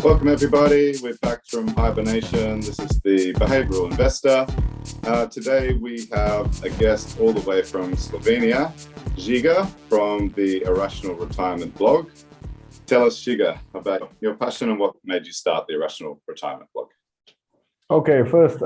Welcome everybody, we're back from hibernation. This is the behavioural investor. Today we have a guest all the way from Slovenia, Žiga from the Irrational retirement blog. Tell us, Žiga, about your passion and what made you start the Irrational retirement blog. Okay, first,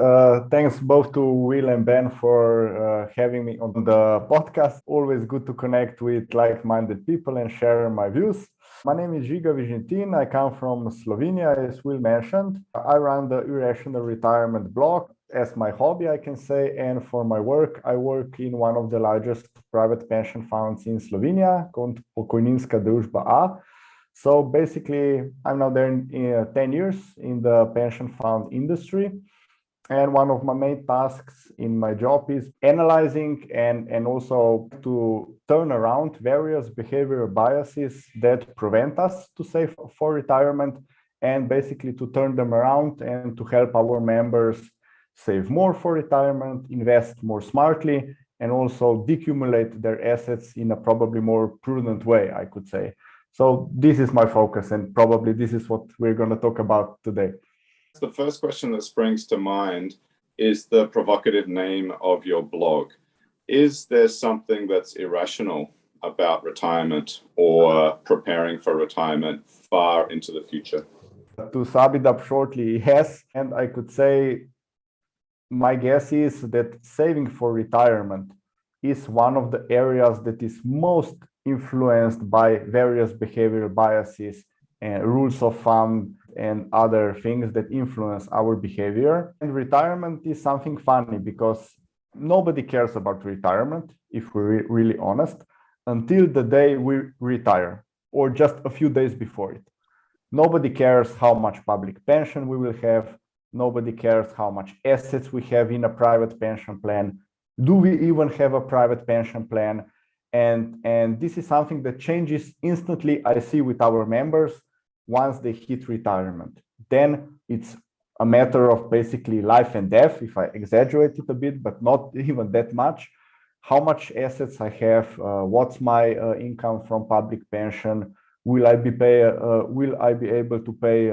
thanks both to Will and Ben for having me on the podcast. Always good to connect with like-minded people and share my views. My name is Žiga Vižintin. I come from Slovenia, as Will mentioned. I run the Irrational retirement blog as my hobby, I can say. And for my work, I work in one of the largest private pension funds in Slovenia, called Pokojninska družba A. So basically, I'm now there in 10 years in the pension fund industry. And one of my main tasks in my job is analyzing and also to turn around various behavioral biases that prevent us to save for retirement, and basically to turn them around and to help our members save more for retirement, invest more smartly, and also decumulate their assets in a probably more prudent way, I could say. So this is my focus, and probably this is what we're going to talk about today. The first question that springs to mind is the provocative name of your blog. Is there something that's irrational about retirement or preparing for retirement far into the future? To sum it up shortly, yes. And I could say my guess is that saving for retirement is one of the areas that is most influenced by various behavioral biases and rules of thumb and other things that influence our behavior. And retirement is something funny because nobody cares about retirement, if we're really honest, until the day we retire or just a few days before it. Nobody cares how much public pension we will have. Nobody cares how much assets we have in a private pension plan. Do we even have a private pension plan? And this is something that changes instantly, I see, with our members once they hit retirement. Then it's a matter of basically life and death, if I exaggerate it a bit, but not even that much. How much assets I have, what's my income from public pension, will I be able to pay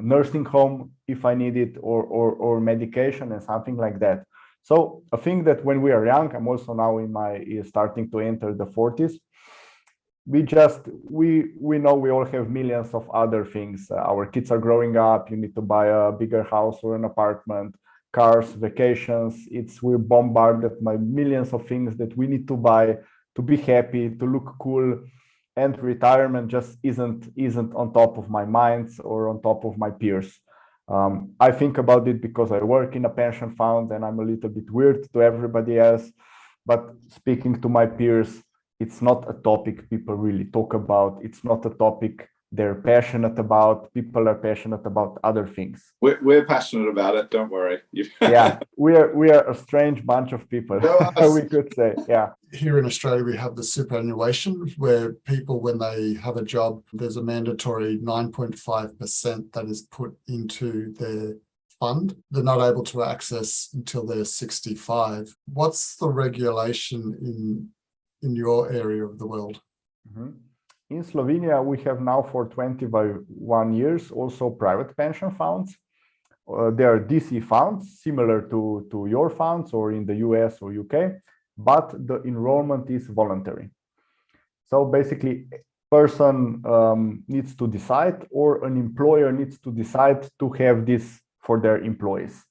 nursing home if I need it, or medication and something like that. So I think that when we are young, I'm also now in my starting to enter the 40s. We know we all have millions of other things. Our kids are growing up. You need to buy a bigger house or an apartment, cars, vacations. We're bombarded by millions of things that we need to buy to be happy, to look cool. And retirement just isn't on top of my mind or on top of my peers. I think about it because I work in a pension fund and I'm a little bit weird to everybody else. But speaking to my peers, it's not a topic people really talk about. It's not a topic they're passionate about. People are passionate about other things. We're passionate about it, don't worry. Yeah, we are a strange bunch of people, we could say, yeah. Here in Australia, we have the superannuation, where people, when they have a job, there's a mandatory 9.5% that is put into their fund. They're not able to access until they're 65. What's the regulation in your area of the world? Mm-hmm. In Slovenia, we have now for 21 years also private pension funds. They are DC funds, similar to your funds or in the US or UK, but the enrollment is voluntary. So basically, a person needs to decide, or an employer needs to decide to have this for their employees.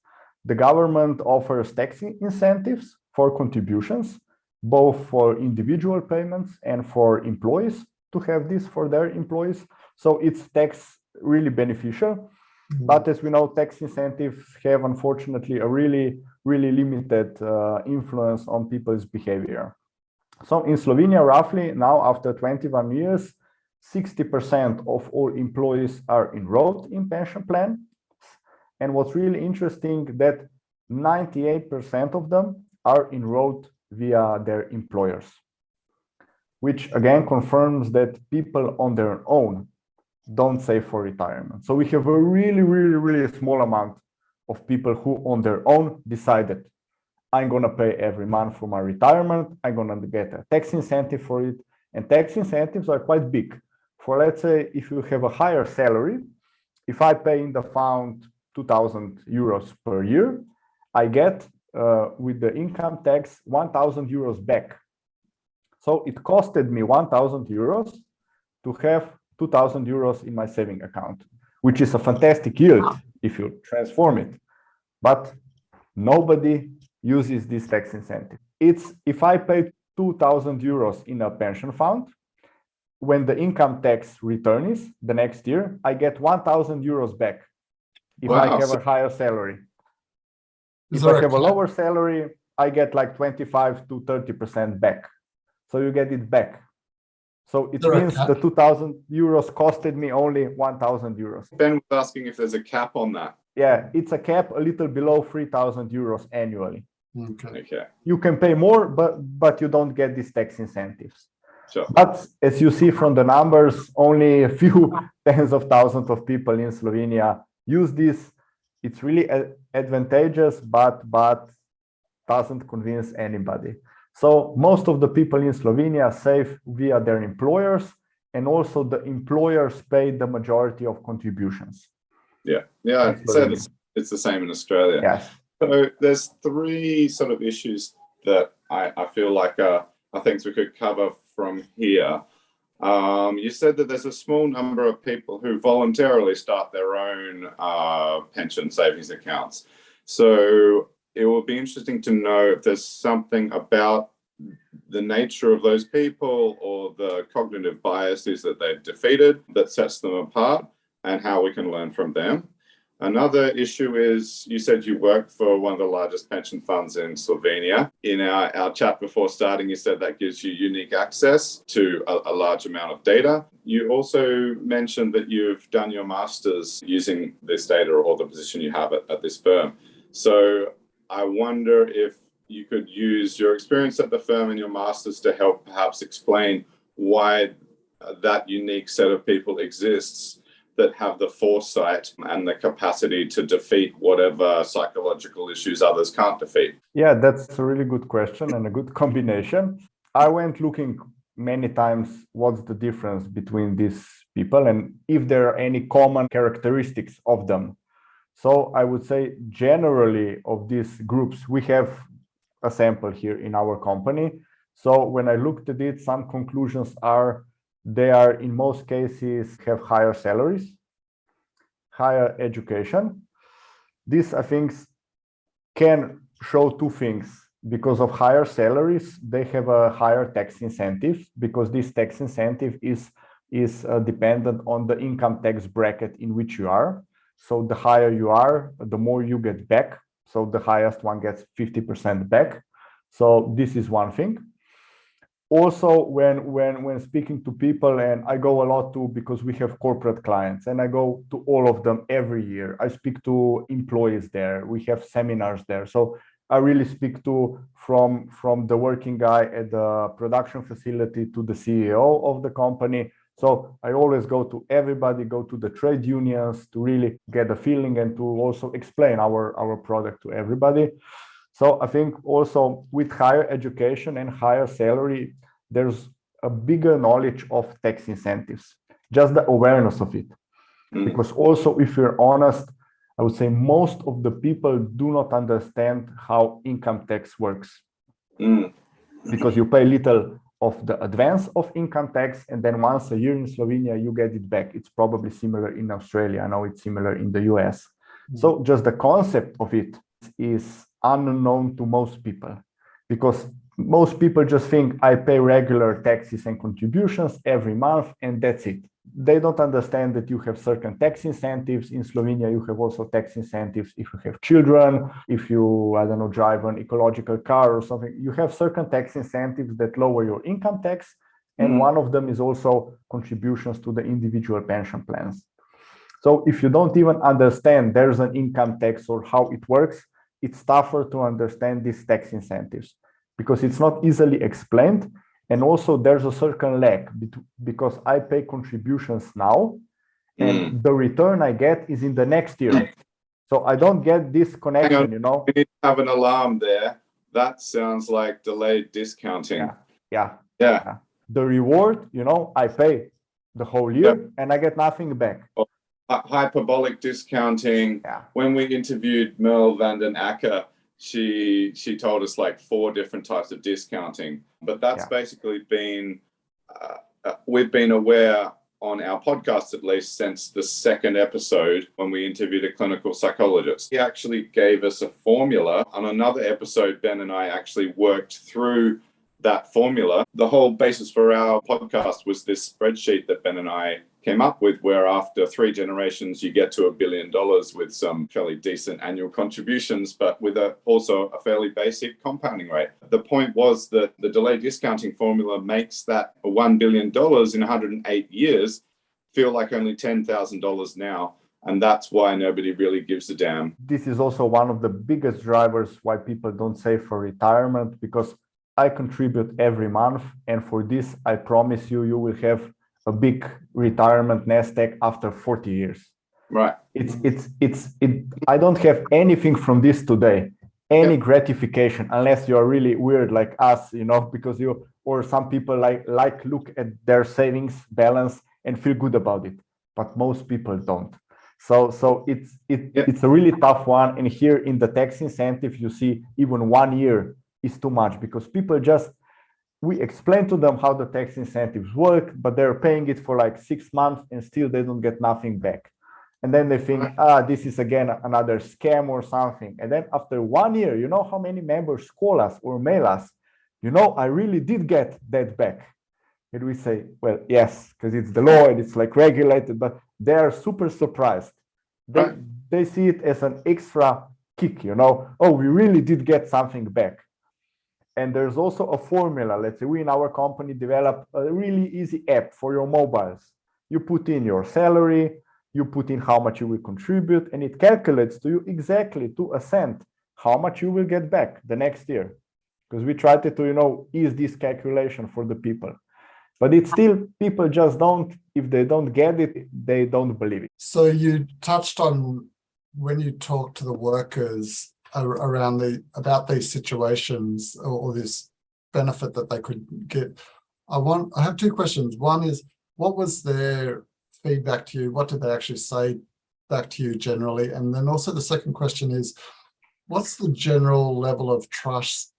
The government offers tax incentives for contributions, both for individual payments and for employees to have this for their employees. So it's tax really beneficial. Mm-hmm. But as we know, tax incentives have unfortunately a really, really limited influence on people's behavior. So in Slovenia, roughly now after 21 years, 60% of all employees are enrolled in pension plans. And what's really interesting, that 98% of them are enrolled via their employers, which again confirms that people on their own don't save for retirement. So we have a really, really, really small amount of people who on their own decided, I'm going to pay every month for my retirement, I'm going to get a tax incentive for it. And tax incentives are quite big. For, let's say, if you have a higher salary, if I pay in the fund 2,000 euros per year, I get with the income tax 1,000 euros back. So it costed me 1,000 euros to have 2,000 euros in my saving account, which is a fantastic yield if you transform it. But nobody uses this tax incentive. It's if I pay 2,000 euros in a pension fund, when the income tax return is the next year, I get 1,000 euros back if I have a higher salary. If I have a lower salary, I get like 25 to 30% back. So you get it back. So it means the 2,000 euros costed me only 1,000 euros. Ben was asking if there's a cap on that. Yeah, it's a cap a little below 3,000 euros annually. Okay. You can pay more, but you don't get these tax incentives. Sure. But as you see from the numbers, only a few tens of thousands of people in Slovenia use this. It's really advantageous, but doesn't convince anybody. So most of the people in Slovenia save via their employers, and also the employers pay the majority of contributions. Yeah, I'd say it's the same in Australia. Yes. So there's three sort of issues that I feel like are things we could cover from here. You said that there's a small number of people who voluntarily start their own pension savings accounts. So it will be interesting to know if there's something about the nature of those people or the cognitive biases that they've defeated that sets them apart, and how we can learn from them. Another issue is, you said you work for one of the largest pension funds in Slovenia. In our chat before starting, you said that gives you unique access to a large amount of data. You also mentioned that you've done your master's using this data or the position you have at this firm. So I wonder if you could use your experience at the firm and your master's to help perhaps explain why that unique set of people exists that have the foresight and the capacity to defeat whatever psychological issues others can't defeat? Yeah, that's a really good question and a good combination. I went looking many times what's the difference between these people and if there are any common characteristics of them. So I would say generally of these groups, we have a sample here in our company. So when I looked at it, some conclusions are they are in most cases have higher salaries, higher education. This I think can show two things. Because of higher salaries, they have a higher tax incentive, because this tax incentive is dependent on the income tax bracket in which you are. So the higher you are, the more you get back. So the highest one gets 50% back. So this is one thing. Also, when speaking to people, and I go a lot to, because we have corporate clients, and I go to all of them every year. I speak to employees there. We have seminars there. So I really speak to from the working guy at the production facility to the CEO of the company. So I always go to everybody, go to the trade unions to really get a feeling and to also explain our product to everybody. So I think also with higher education and higher salary, there's a bigger knowledge of tax incentives, just the awareness of it. Because also, if you're honest, I would say most of the people do not understand how income tax works. Because you pay little of the advance of income tax, and then once a year in Slovenia, you get it back. It's probably similar in Australia. I know it's similar in the US. So just the concept of it is unknown to most people, because most people just think I pay regular taxes and contributions every month and that's it. They don't understand that you have certain tax incentives. In Slovenia, you have also tax incentives if you have children, if you, I don't know, drive an ecological car or something. You have certain tax incentives that lower your income tax. And one of them is also contributions to the individual pension plans. So if you don't even understand there's an income tax or how it works, it's tougher to understand these tax incentives because it's not easily explained. And also there's a certain lag because I pay contributions now and the return I get is in the next year. So I don't get this connection, you know. We need to have an alarm there. That sounds like delayed discounting. Yeah. The reward, you know, I pay the whole year and I get nothing back. hyperbolic discounting. Yeah. When we interviewed Merle van den Acker, she told us like 4 different types of discounting. But that's basically been, we've been aware on our podcast, at least since the 2nd episode when we interviewed a clinical psychologist. He actually gave us a formula. On another episode, Ben and I actually worked through that formula. The whole basis for our podcast was this spreadsheet that Ben and I came up with, where after 3 generations, you get to $1 billion with some fairly decent annual contributions, but with also a fairly basic compounding rate. The point was that the delayed discounting formula makes that $1 billion in 108 years feel like only $10,000 now. And that's why nobody really gives a damn. This is also one of the biggest drivers why people don't save for retirement, because I contribute every month. And for this, I promise you, you will have a big retirement nest egg after 40 years. Right. I don't have anything from this today, any gratification, unless you're really weird like us, you know, because you, or some people like look at their savings balance and feel good about it, but most people don't. So it's a really tough one. And here in the tax incentive, you see even 1 year is too much, because people just, we explain to them how the tax incentives work, but they're paying it for like 6 months and still they don't get nothing back. And then they think, this is again another scam or something. And then after 1 year, you know how many members call us or mail us, you know, I really did get that back. And we say, well, yes, because it's the law and it's like regulated, but they are super surprised. They see it as an extra kick, you know, oh, we really did get something back. And there's also a formula. Let's say we in our company developed a really easy app for your mobiles. You put in your salary, you put in how much you will contribute, and it calculates to you exactly to a cent how much you will get back the next year. Because we tried to, you know, ease this calculation for the people. But it's still, people just don't, if they don't get it, they don't believe it. So you touched on when you talk to the workers around about these situations or this benefit that they could get. I have 2 questions. One is, what was their feedback to you? What did they actually say back to you generally? And then also the second question is, what's the general level of trust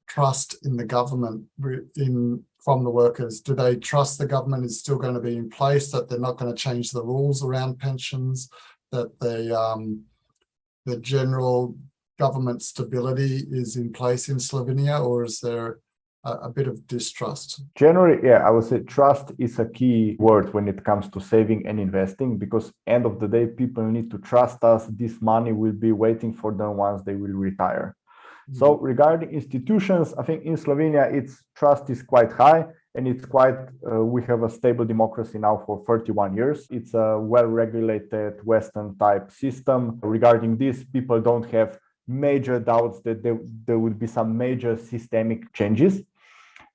in the government from the workers? Do they trust the government is still going to be in place, that they're not going to change the rules around pensions, that the general government stability is in place in Slovenia, or is there a bit of distrust? Generally, yeah, I would say trust is a key word when it comes to saving and investing, because end of the day, people need to trust us. This money will be waiting for them once they will retire. So regarding institutions, I think in Slovenia, its trust is quite high, and it's quite, we have a stable democracy now for 31 years. It's a well-regulated Western type system. Regarding this, people don't have major doubts that there would be some major systemic changes.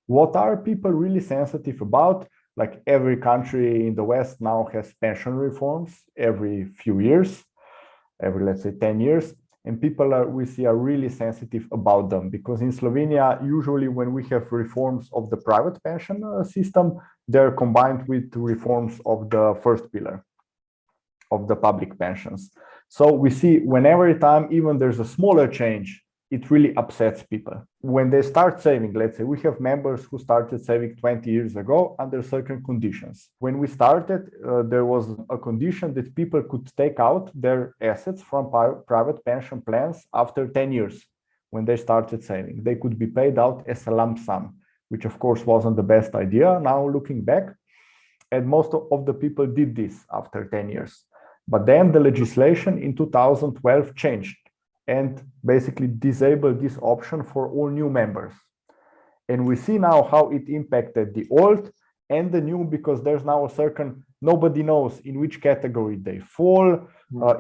What are people really sensitive about? Like every country in the West now has pension reforms every few years, every, let's say, 10 years. And people we see are really sensitive about them, because in Slovenia, usually when we have reforms of the private pension system, they're combined with reforms of the first pillar of the public pensions. So we see whenever time, even there's a smaller change, it really upsets people. When they start saving, let's say we have members who started saving 20 years ago under certain conditions. When we started, there was a condition that people could take out their assets from private pension plans after 10 years. When they started saving, they could be paid out as a lump sum, which of course wasn't the best idea now looking back. And most of the people did this after 10 years. But then the legislation in 2012 changed and basically disabled this option for all new members. And we see now how it impacted the old and the new, because there's now a certain, nobody knows in which category they fall.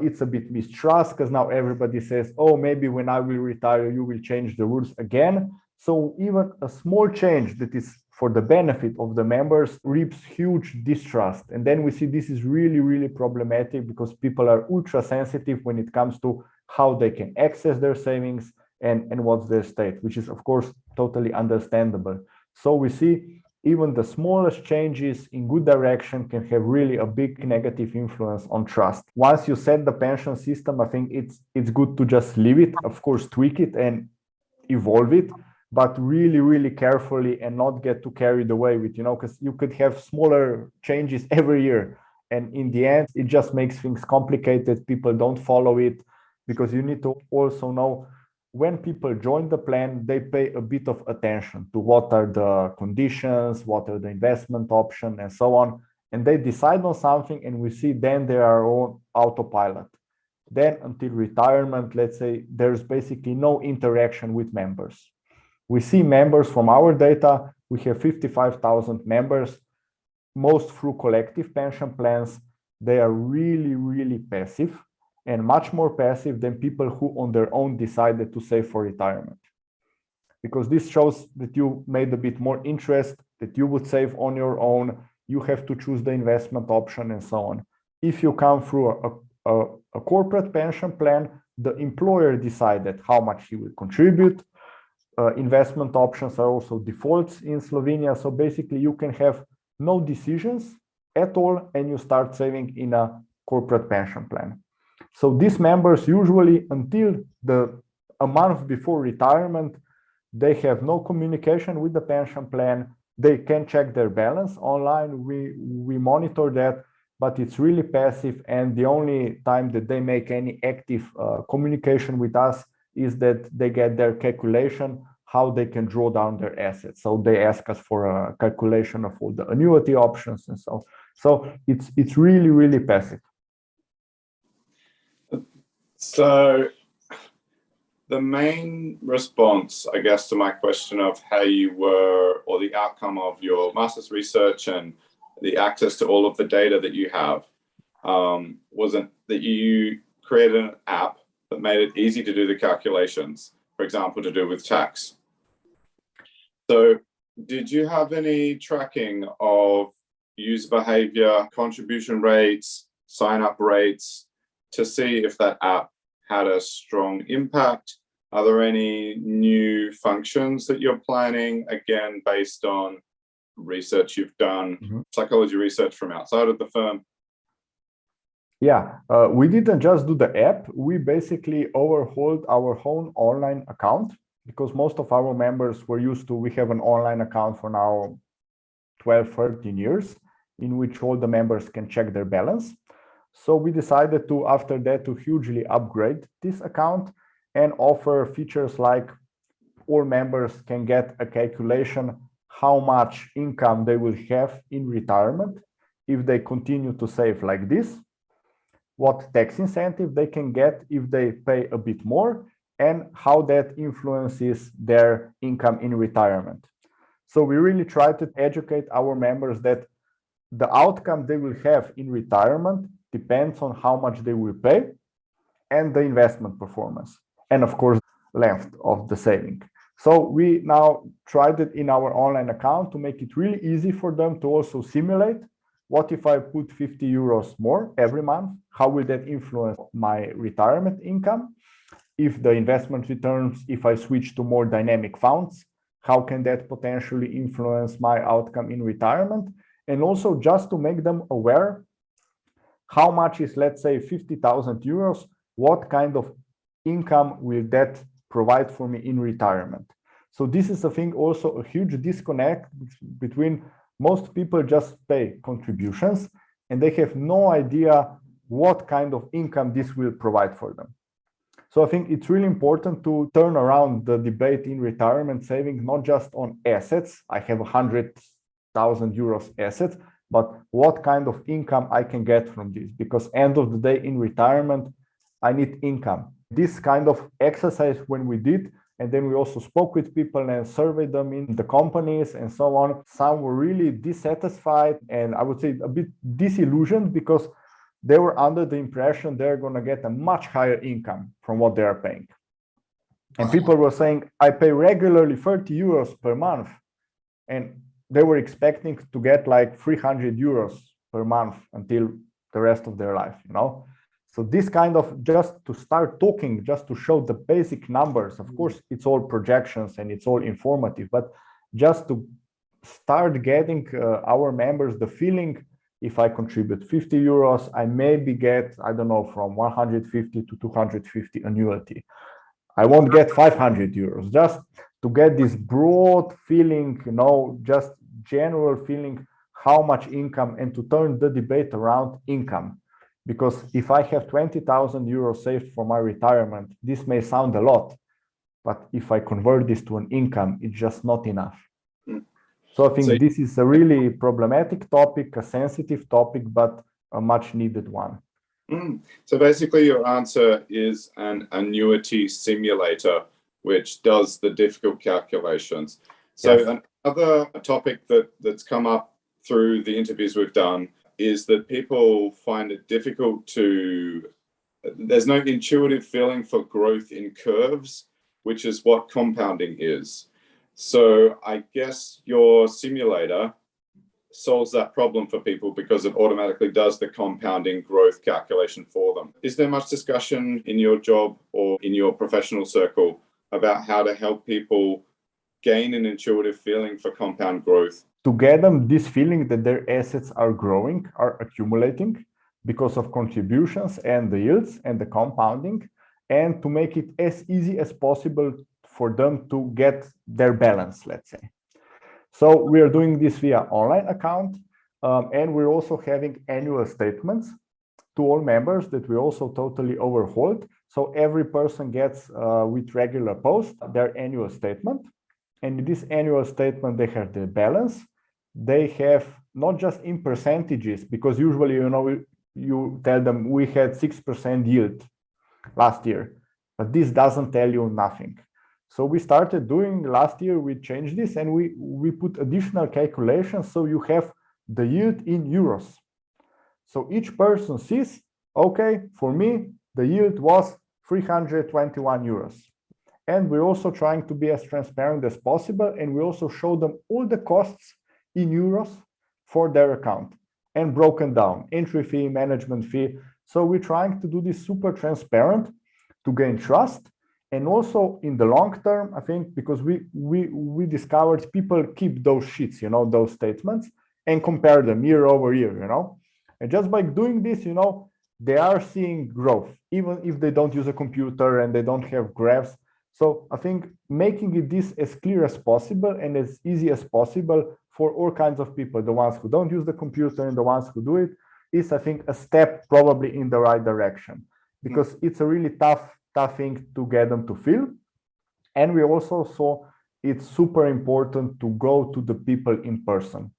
It's a bit mistrust, because now everybody says, oh, maybe when I will retire, you will change the rules again. So even a small change that is for the benefit of the members reaps huge distrust. And then we see this is really, really problematic, because people are ultra sensitive when it comes to how they can access their savings and what's their state, which is of course totally understandable. So we see even the smallest changes in good direction can have really a big negative influence on trust. Once you set the pension system, I think it's good to just leave it, of course, tweak it and evolve it, but really, really carefully and not get too carried away with, because you could have smaller changes every year. And in the end, it just makes things complicated. People don't follow it because you need to also know when people join the plan, they pay a bit of attention to what are the conditions, what are the investment options, and so on. And they decide on something, and we see then they are on autopilot. Then until retirement, let's say, there's basically no interaction with members. We see members from our data. We have 55,000 members, most through collective pension plans. They are really, really passive, and much more passive than people who on their own decided to save for retirement. Because this shows that you made a bit more interest, that you would save on your own, you have to choose the investment option and so on. If you come through a corporate pension plan, the employer decided how much he will contribute. Investment options are also defaults in Slovenia. So basically you can have no decisions at all and you start saving in a corporate pension plan. So these members usually until a month before retirement, they have no communication with the pension plan. They can check their balance online. We monitor that, but it's really passive. And the only time that they make any active communication with us is that they get their calculation, how they can draw down their assets. So they ask us for a calculation of all the annuity options and so. So it's really, really passive. So the main response, I guess, to my question of how you were, or the outcome of your master's research and the access to all of the data that you have, wasn't that you created an app that made it easy to do the calculations, for example, to do with tax. So did you have any tracking of user behavior, contribution rates, sign-up rates, to see if that app had a strong impact? Are there any new functions that you're planning, again, based on research you've done, psychology research from outside of the firm? Yeah, we didn't just do the app. We basically overhauled our own online account because most of our members were used to, we have an online account for now 12, 13 years in which all the members can check their balance. So we decided to, after that, to hugely upgrade this account and offer features like all members can get a calculation how much income they will have in retirement if they continue to save like this, what tax incentive they can get if they pay a bit more, and how that influences their income in retirement. So we really try to educate our members that the outcome they will have in retirement depends on how much they will pay and the investment performance, and of course, length of the saving. So we now tried it in our online account to make it really easy for them to also simulate what if I put 50 euros more every month? How will that influence my retirement income? If the investment returns, if I switch to more dynamic funds, how can that potentially influence my outcome in retirement? And also just to make them aware how much is, let's say, 50,000 euros, what kind of income will that provide for me in retirement? So this is, I think, also a huge disconnect between most people just pay contributions and they have no idea what kind of income this will provide for them. So I think it's really important to turn around the debate in retirement saving, not just on assets. I have 100,000 euros assets, but what kind of income I can get from this? Because end of the day in retirement, I need income. This kind of exercise when we did, and then we also spoke with people and surveyed them in the companies and so on. Some were really dissatisfied and I would say a bit disillusioned because they were under the impression they're going to get a much higher income from what they are paying. And people were saying, I pay regularly 30 euros per month. And they were expecting to get like 300 euros per month until the rest of their life, you know? So this kind of, just to start talking, just to show the basic numbers, of course, it's all projections and it's all informative, but just to start getting our members the feeling, if I contribute 50 euros, I maybe get, I don't know, from 150 to 250 annuity. I won't get 500 euros, just to get this broad feeling, you know, just general feeling how much income, and to turn the debate around income. Because if I have 20,000 euros saved for my retirement, this may sound a lot, but if I convert this to an income, it's just not enough. So I think this is a really problematic topic, a sensitive topic, but a much needed one. So basically your answer is an annuity simulator, which does the difficult calculations. So yes. Another topic that's come up through the interviews we've done is that people find it difficult there's no intuitive feeling for growth in curves, which is what compounding is. So I guess your simulator solves that problem for people because it automatically does the compounding growth calculation for them. Is there much discussion in your job or in your professional circle about how to help people gain an intuitive feeling for compound growth? To get them this feeling that their assets are growing, are accumulating because of contributions and the yields and the compounding, and to make it as easy as possible for them to get their balance, let's say. So we are doing this via online account, and we're also having annual statements to all members that we also totally overhauled. So every person gets with regular post their annual statement. And in this annual statement, they have the balance. They have not just in percentages, because usually, you know, you tell them we had 6% yield last year, but this doesn't tell you nothing. So we started doing last year, we changed this and we put additional calculations. So you have the yield in euros. So each person sees, okay, for me, the yield was 321 euros. And we're also trying to be as transparent as possible. And we also show them all the costs in euros for their account and broken down, entry fee, management fee. So we're trying to do this super transparent to gain trust. And also in the long term, I think, because we discovered people keep those sheets, you know, those statements, and compare them year over year, you know. And just by doing this, you know, they are seeing growth, even if they don't use a computer and they don't have graphs. So I think making it this as clear as possible and as easy as possible for all kinds of people, the ones who don't use the computer and the ones who do it, is, I think, a step probably in the right direction, because it's a really tough thing to get them to feel. And we also saw it's super important to go to the people in person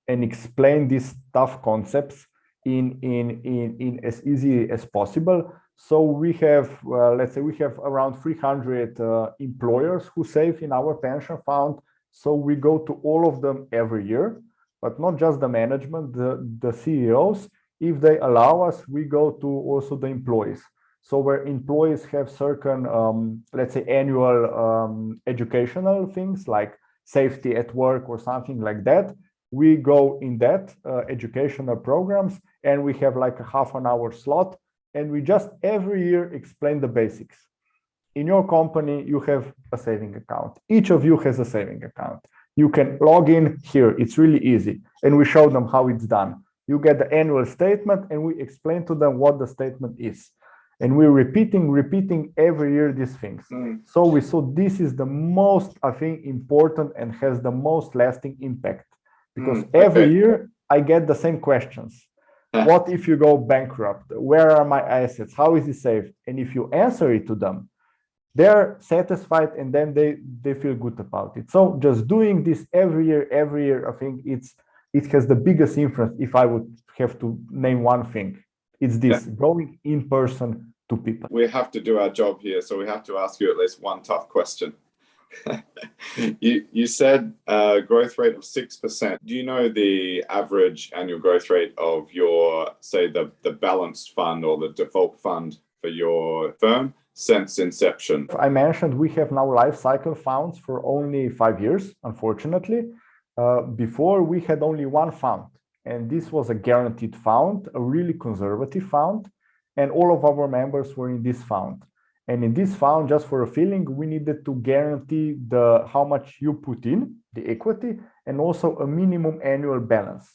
and explain these tough concepts in as easy as possible. So we have, let's say we have around 300 employers who save in our pension fund. So we go to all of them every year, but not just the management, the CEOs. If they allow us, we go to also the employees. So where employees have certain, let's say, annual educational things like safety at work or something like that, we go in that educational programs, and we have like a half an hour slot, and we just every year explain the basics. In your company, you have a saving account. Each of you has a saving account. You can log in here. It's really easy. And we show them how it's done. You get the annual statement, and we explain to them what the statement is. And we're repeating every year these things. So we saw this is the most, I think, important and has the most lasting impact. Because every year I get the same questions. What if you go bankrupt? Where are my assets? How is it saved? And if you answer it to them, they're satisfied, and then they feel good about it. So just doing this every year, I think it has the biggest influence. If I would have to name one thing, it's this, going in person to people. We have to do our job here, so we have to ask you at least one tough question. You said growth rate of 6%. Do you know the average annual growth rate of your, say, the balanced fund or the default fund for your firm since inception? I mentioned we have now life cycle funds for only 5 years, unfortunately. Before we had only one fund, and this was a guaranteed fund, a really conservative fund, and all of our members were in this fund. And in this fund, just for a feeling, we needed to guarantee how much you put in, the equity, and also a minimum annual balance.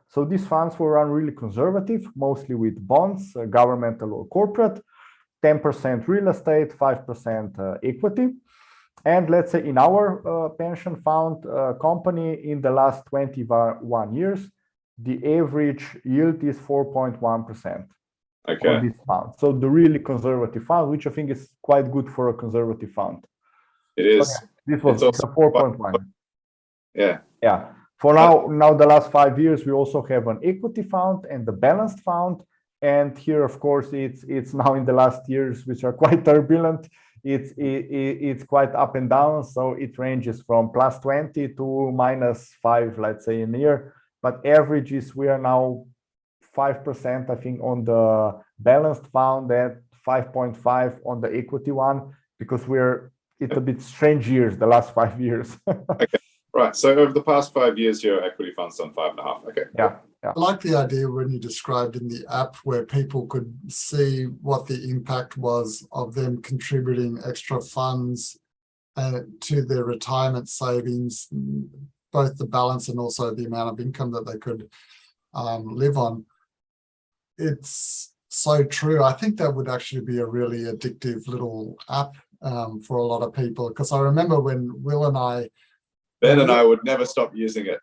So these funds were run really conservative, mostly with bonds, governmental or corporate, 10% real estate, 5% equity. And let's say in our pension fund company, in the last 21 years, the average yield is 4.1%. Okay. On this fund. So the really conservative fund, which I think is quite good for a conservative fund. It is. So, yeah, this was the 4.1. Yeah. Yeah. For now, the last 5 years, we also have an equity fund and the balanced fund. And here, of course, it's now in the last years, which are quite turbulent. It's quite up and down. So it ranges from plus 20 to -5, let's say, in a year. But averages, we are now 5%, I think, on the balanced fund, and 5.5 on the equity one, because it's a bit strange years, the last 5 years. Okay, right. So over the past 5 years, your equity fund's done 5.5. Okay. Yeah. I like the idea when you described in the app where people could see what the impact was of them contributing extra funds to their retirement savings, both the balance and also the amount of income that they could live on. It's so true. I think that would actually be a really addictive little app for a lot of people, because I remember when Will and Ben and I would never stop using it.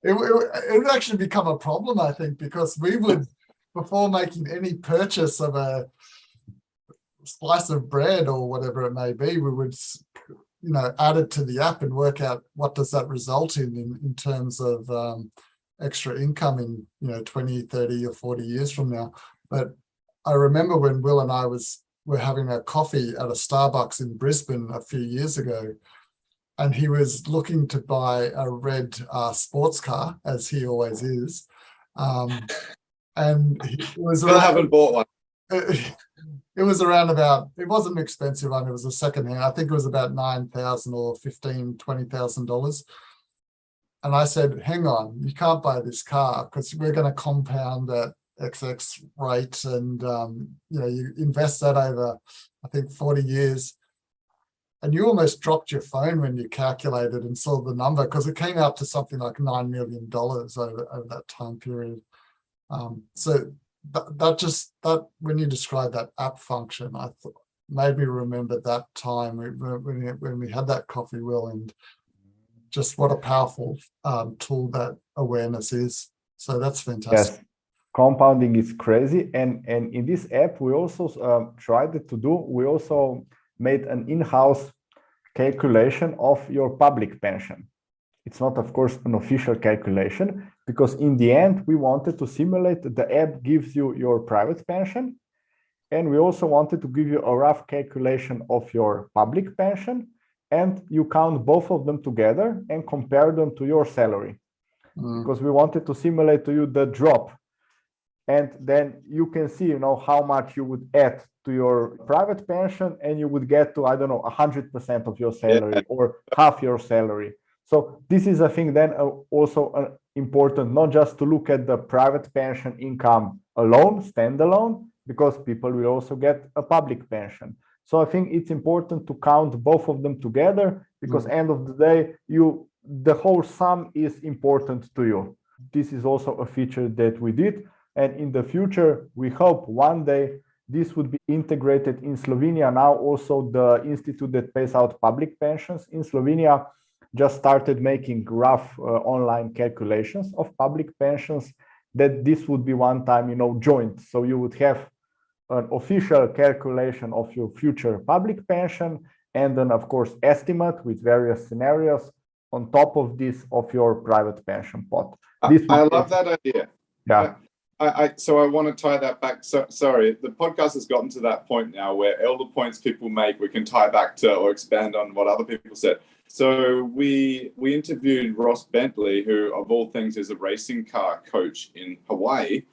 It would actually become a problem, I think, because we would, before making any purchase of a slice of bread or whatever it may be, we would, add it to the app and work out what does that result in terms of extra income in 20, 30 or 40 years from now. But I remember when Will and I were having a coffee at a Starbucks in Brisbane a few years ago, and he was looking to buy a red sports car, as he always is. And I haven't bought one. It was around about, it wasn't an expensive one, it was a second-hand. I think it was about $9,000 or $15,000, $20,000. And I said, hang on, you can't buy this car because we're going to compound at XX rate, and you invest that over, I think, 40 years. And you almost dropped your phone when you calculated and saw the number, because it came out to something like $9 million over that time period. So that when you described that app function, I thought made me remember that time when we had that coffee, Will, and just what a powerful tool that awareness is. So that's fantastic. Yes, compounding is crazy. And in this app, we also tried to do, we also made an in-house calculation of your public pension. It's not, of course, an official calculation, because in the end, we wanted to simulate, the app gives you your private pension, and we also wanted to give you a rough calculation of your public pension, and you count both of them together and compare them to your salary, because we wanted to simulate to you the drop. And then you can see, how much you would add to your private pension, and you would get to, 100% of your salary or half your salary. So this is, I think, then also important, not just to look at the private pension income alone, standalone, because people will also get a public pension. So I think it's important to count both of them together, because end of the day, the whole sum is important to you. This is also a feature that we did. And in the future, we hope one day this would be integrated in Slovenia. Now also the institute that pays out public pensions in Slovenia just started making rough online calculations of public pensions, that this would be one time, joint. So you would have an official calculation of your future public pension, and then, of course, estimate with various scenarios on top of this of your private pension pot. I love that idea. Yeah. So I want to tie that back. So, sorry, the podcast has gotten to that point now where all the points people make, we can tie back to or expand on what other people said. So we interviewed Ross Bentley, who of all things is a racing car coach in Hawaii.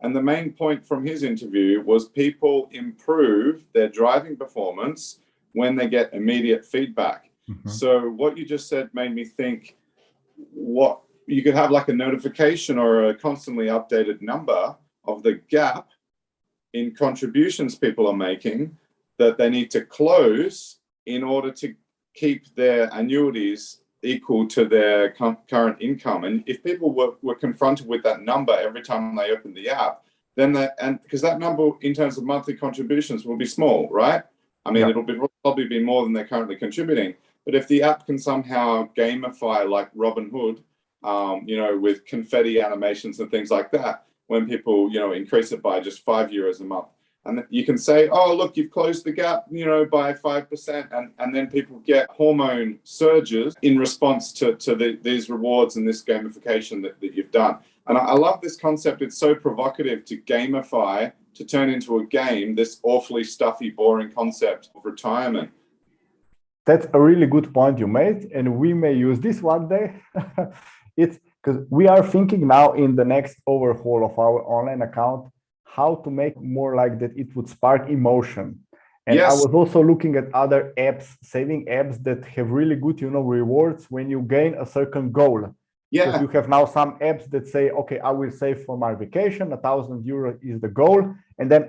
And the main point from his interview was people improve their driving performance when they get immediate feedback. So what you just said made me think, what you could have like a notification or a constantly updated number of the gap in contributions people are making that they need to close in order to keep their annuities equal to their current income. And if people were confronted with that number every time they open the app, then because that number in terms of monthly contributions will be small, right? I mean, it'll probably be more than they're currently contributing. But if the app can somehow gamify like Robinhood, with confetti animations and things like that, when people, increase it by just €5 a month, and you can say, oh, look, you've closed the gap, by 5%. And then people get hormone surges in response to these rewards and this gamification that you've done. And I love this concept. It's so provocative to gamify, to turn into a game, this awfully stuffy, boring concept of retirement. That's a really good point you made, and we may use this one day. It's because we are thinking now in the next overhaul of our online account, how to make more like that it would spark emotion. And Yes. I was also looking at other apps, saving apps that have really good, rewards when you gain a certain goal. Because Yeah. you have now some apps that say, okay, I will save for my vacation, €1,000 is the goal. And then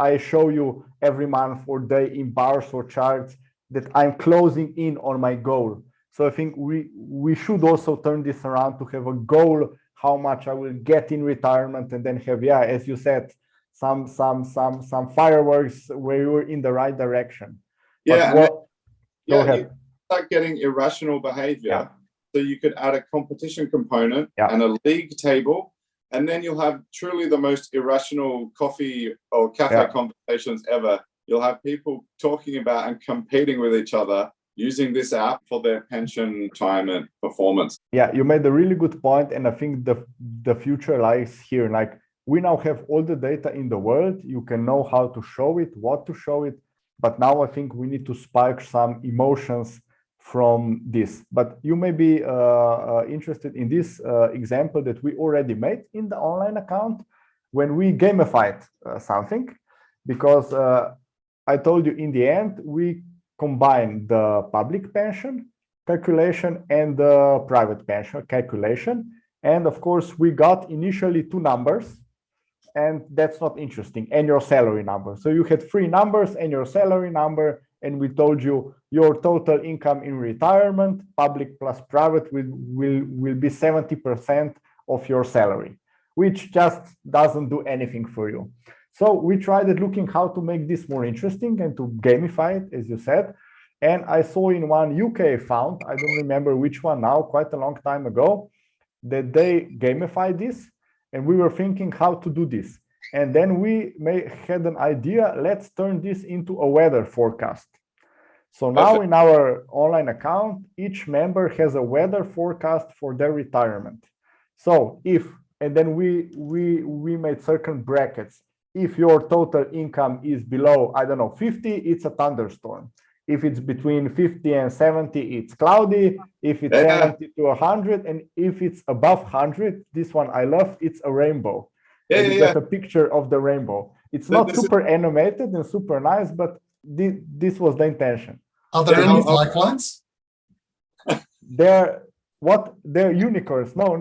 I show you every month or day in bars or charts that I'm closing in on my goal. So I think we should also turn this around to have a goal, how much I will get in retirement, and then have, as you said, some fireworks where you're in the right direction. Yeah. Go ahead. You start getting irrational behavior. Yeah. So you could add a competition component Yeah. and a league table, and then you'll have truly the most irrational coffee or cafe conversations ever. You'll have people talking about and competing with each other using this app for their pension, retirement, performance. Yeah, you made a really good point, and I think the future lies here. Like, we now have all the data in the world. You can know how to show it, what to show it, but now I think we need to spark some emotions from this. But you may be interested in this example that we already made in the online account when we gamified something, because I told you in the end, we combine the public pension calculation and the private pension calculation. And of course, we got initially two numbers, and that's not interesting, and your salary number. So you had three numbers and your salary number, and we told you your total income in retirement, public plus private, will be 70% of your salary, which just doesn't do anything for you. So we tried looking how to make this more interesting and to gamify it, as you said. And I saw in one UK fund, I don't remember which one now, quite a long time ago, that they gamified this. And we were thinking how to do this. And then we had an idea, let's turn this into a weather forecast. So now in our online account, each member has a weather forecast for their retirement. So and then we made certain brackets. If your total income is below, 50, it's a thunderstorm. If it's between 50 and 70, it's cloudy. If it's 70 to 100, and if it's above 100, this one I love, it's a rainbow. You got a picture of the rainbow. It's not super animated and super nice, but this was the intention. Are there any cyclones? They're unicorns. No,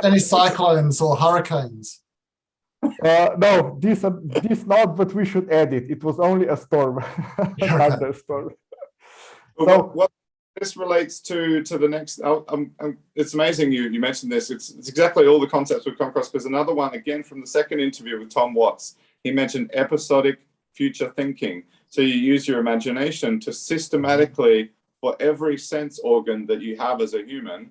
any cyclones or hurricanes? No, this not, but we should add it. It was only a storm, a thunderstorm. Well, this relates to the next. It's amazing you mentioned this. It's exactly all the concepts we've come across. Because another one, again, from the second interview with Tom Watts, he mentioned episodic future thinking. So you use your imagination to systematically, for every sense organ that you have as a human,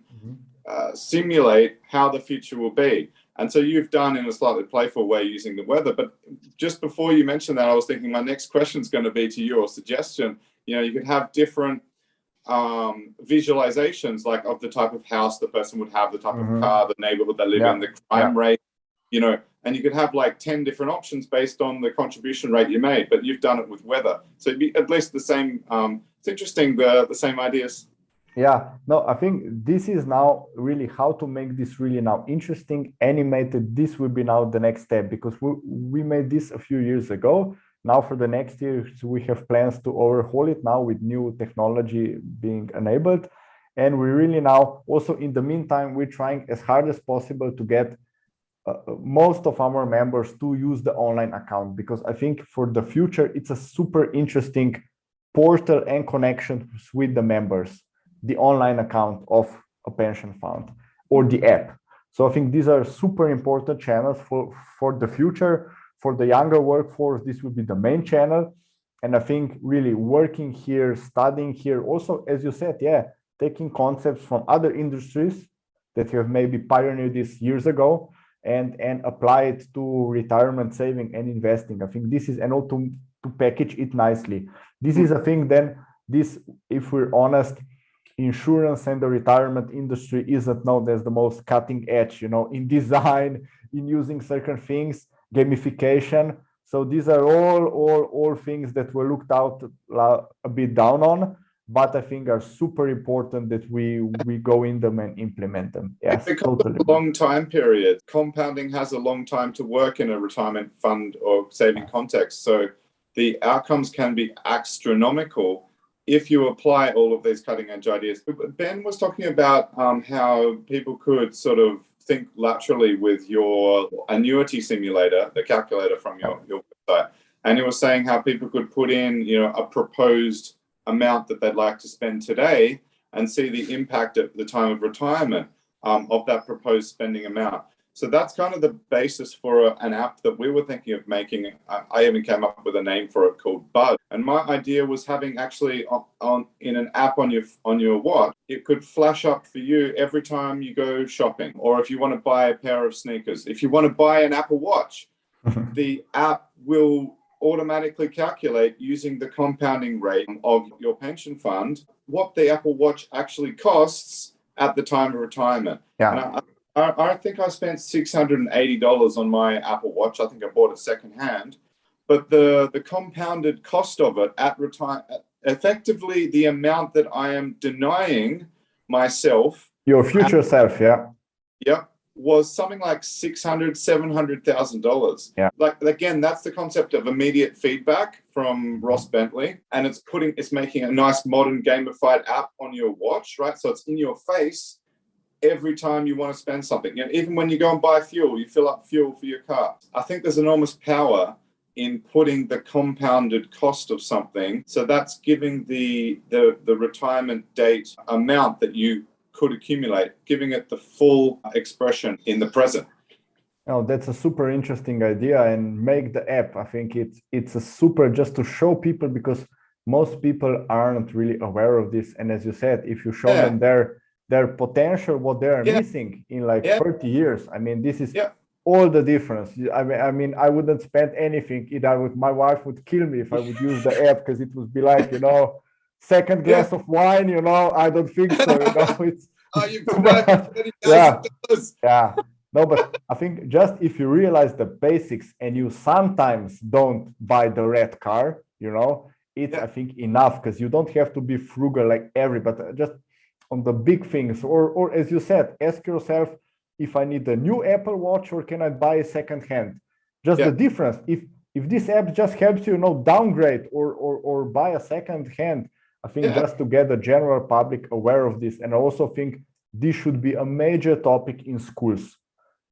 simulate how the future will be. And so you've done in a slightly playful way using the weather. But just before you mentioned that, I was thinking my next question is going to be to you, or suggestion. You could have different visualizations, like of the type of house the person would have, the type of car, the neighborhood they live in, the crime rate, and you could have like 10 different options based on the contribution rate you made, but you've done it with weather. So it'd be at least the same. It's interesting, the same ideas. Yeah, no, I think this is now really how to make this really now interesting, animated. This will be now the next step, because we made this a few years ago. Now for the next years, we have plans to overhaul it now with new technology being enabled. And we really now also in the meantime, we're trying as hard as possible to get most of our members to use the online account, because I think for the future, it's a super interesting portal and connection with the members, the online account of a pension fund or the app. So I think these are super important channels for the future. For the younger workforce, this will be the main channel. And I think really working here, studying here, also, as you said, taking concepts from other industries that have maybe pioneered this years ago and apply it to retirement saving and investing. I think this is, and also to package it nicely. This is a thing then, this, if we're honest, insurance and the retirement industry isn't known as the most cutting edge, in design, in using certain things, gamification. So these are all things that were looked out a bit down on, but I think are super important that we go in them and implement them. Yes, because totally. Of a long time period. Compounding has a long time to work in a retirement fund or saving context. So the outcomes can be astronomical if you apply all of these cutting edge ideas. Ben was talking about how people could sort of think laterally with your annuity simulator, the calculator from your website. And he was saying how people could put in, a proposed amount that they'd like to spend today and see the impact at the time of retirement of that proposed spending amount. So that's kind of the basis for an app that we were thinking of making. I even came up with a name for it called Bud. And my idea was having actually in an app on your watch, it could flash up for you every time you go shopping, or if you want to buy a pair of sneakers, if you want to buy an Apple Watch, the app will automatically calculate using the compounding rate of your pension fund what the Apple Watch actually costs at the time of retirement. Yeah. And I think I spent $680 on my Apple Watch. I think I bought it secondhand, but the compounded cost of it at retirement, effectively the amount that I am denying myself, your future self, was something like $700,000. Yeah. Like, again, that's the concept of immediate feedback from Ross Bentley, and it's making a nice modern gamified app on your watch, right? So it's in your face every time you want to spend something. Even when you go and buy fuel, you fill up fuel for your car. I think there's enormous power in putting the compounded cost of something. So that's giving the retirement date amount that you could accumulate, giving it the full expression in the present. Oh, that's a super interesting idea, and make the app. I think it's a super, just to show people, because most people aren't really aware of this. And as you said, if you show them their potential, what they are missing in 30 years, I mean, this is all the difference. I mean, I wouldn't spend anything. My wife would kill me if I would use the app, because it would be like, second glass of wine, I don't think so. It's you've survived $30,000. Yeah. No, but I think just if you realize the basics and you sometimes don't buy the red car, it's I think enough, because you don't have to be frugal like but just on the big things, or as you said, ask yourself, if I need a new Apple Watch or can I buy a second hand? Just the difference. If this app just helps you, downgrade or buy a second hand, I think just to get the general public aware of this. And I also think this should be a major topic in schools,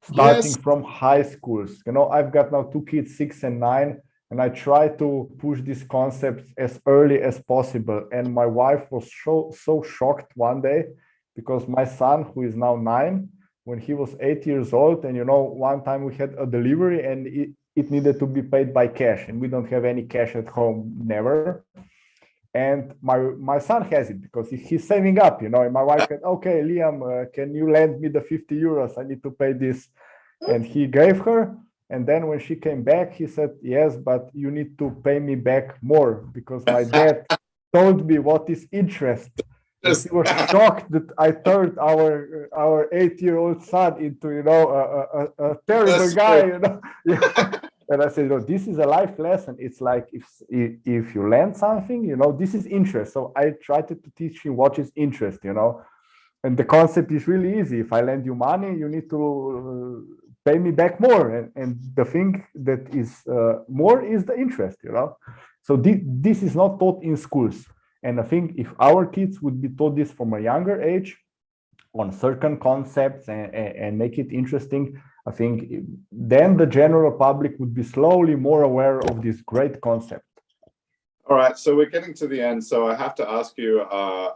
starting from high schools. I've got now 2 kids, 6 and 9, and I try to push these concepts as early as possible. And my wife was so shocked one day, because my son, who is now 9, when he was 8 years old, and one time we had a delivery and it needed to be paid by cash, and we don't have any cash at home, never. And my son has it because he's saving up, and my wife said, okay, Liam, can you lend me the 50 euros? I need to pay this. And he gave her. And then when she came back, he said, yes, but you need to pay me back more, because my dad told me what is interest. He was shocked that I turned our 8-year-old son into, a terrible guy, And I said, this is a life lesson. It's like, if you learn something, this is interest. So I tried to teach him what is interest, and the concept is really easy. If I lend you money, you need to pay me back more. And the thing that is more is the interest, So this is not taught in schools. And I think if our kids would be taught this from a younger age on certain concepts and make it interesting, I think then the general public would be slowly more aware of this great concept. All right, so we're getting to the end, so I have to ask you,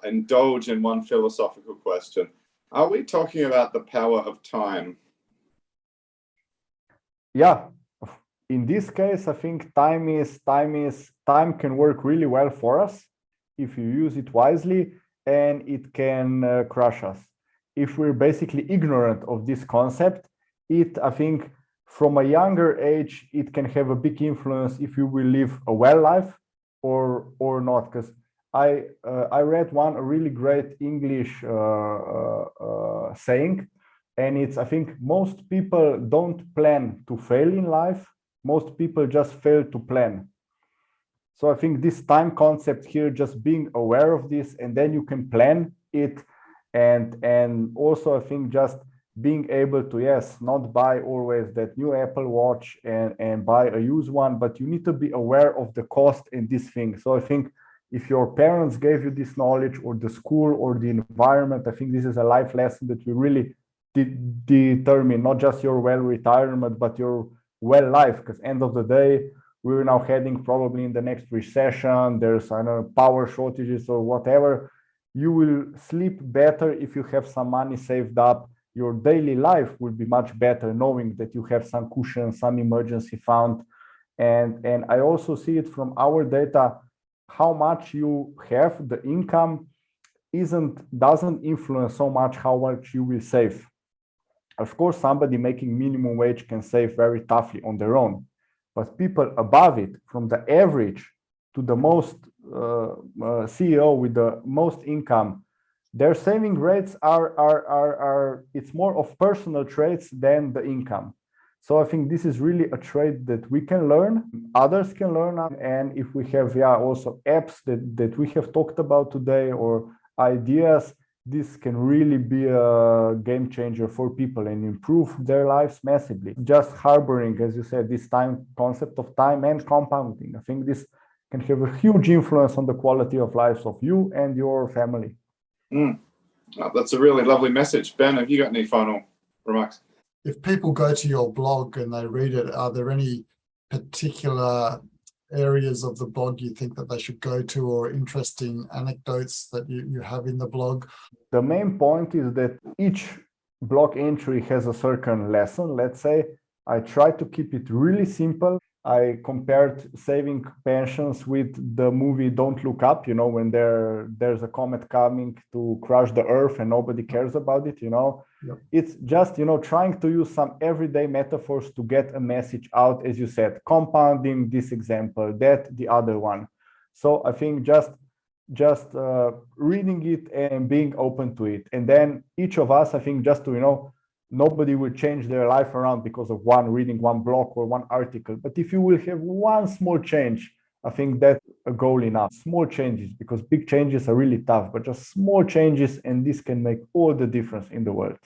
indulge in one philosophical question. Are we talking about the power of time? Yeah, in this case, I think time can work really well for us if you use it wisely, and it can crush us. If we're basically ignorant of this concept, I think from a younger age, it can have a big influence if you will live a well life or not. Because I read a really great English saying, and it's, I think most people don't plan to fail in life. Most people just fail to plan. So I think this time concept here, just being aware of this, and then you can plan it. And also I think just being able to, yes, not buy always that new Apple Watch and buy a used one, but you need to be aware of the cost in this thing. So I think if your parents gave you this knowledge, or the school or the environment, I think this is a life lesson that will really determine not just your well retirement, but your well life. Because end of the day, we're now heading probably in the next recession. There's, I don't know, power shortages or whatever. You will sleep better if you have some money saved up. Your daily life will be much better knowing that you have some cushion, some emergency fund. And I also see it from our data, how much you have, the income doesn't influence so much how much you will save. Of course, somebody making minimum wage can save very toughly on their own, but people above it, from the average to the most CEO with the most income, their saving rates are it's more of personal traits than the income. So I think this is really a trait that we can learn, others can learn. And if we have also apps that we have talked about today, or ideas, this can really be a game changer for people and improve their lives massively. Just harboring, as you said, this concept of time and compounding, I think this can have a huge influence on the quality of lives of you and your family. Oh, that's a really lovely message. Ben, have you got any final remarks? If people go to your blog and they read it, are there any particular areas of the blog you think that they should go to, or interesting anecdotes that you have in the blog? The main point is that each blog entry has a certain lesson. Let's say I try to keep it really simple. I compared saving pensions with the movie Don't Look Up, when there's a comet coming to crush the earth and nobody cares about it, Yep. It's just, trying to use some everyday metaphors to get a message out, as you said, compounding this example, that, the other one. So I think just reading it and being open to it. And then each of us, I think, just to, nobody will change their life around because of reading one blog or one article. But if you will have one small change, I think that's a goal enough. Small changes, because big changes are really tough, but just small changes, and this can make all the difference in the world.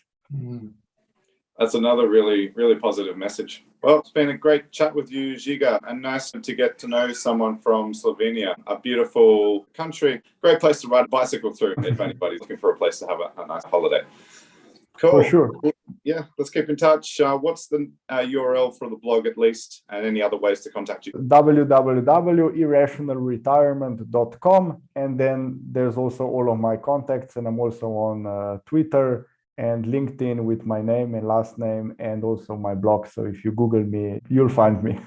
That's another really, really positive message. Well, it's been a great chat with you, Žiga, and nice to get to know someone from Slovenia, a beautiful country, great place to ride a bicycle through if anybody's looking for a place to have a nice holiday. Cool. For sure. Yeah, let's keep in touch. What's the URL for the blog, at least, and any other ways to contact you? www.irrationalretirement.com. And then there's also all of my contacts, and I'm also on Twitter and LinkedIn with my name and last name, and also my blog. So if you Google me, you'll find me.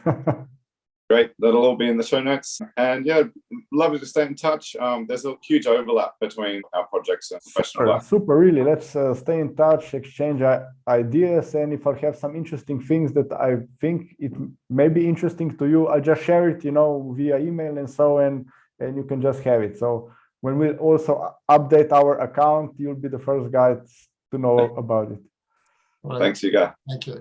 Great. That'll all be in the show notes. And yeah, lovely to stay in touch. There's a huge overlap between our projects and professional life. Super, really. Let's stay in touch, exchange ideas. And if I have some interesting things that I think it may be interesting to you, I'll just share it, via email and so on, and you can just have it. So when we also update our account, you'll be the first guys to know about it. Right. Thanks, Žiga. Thank you.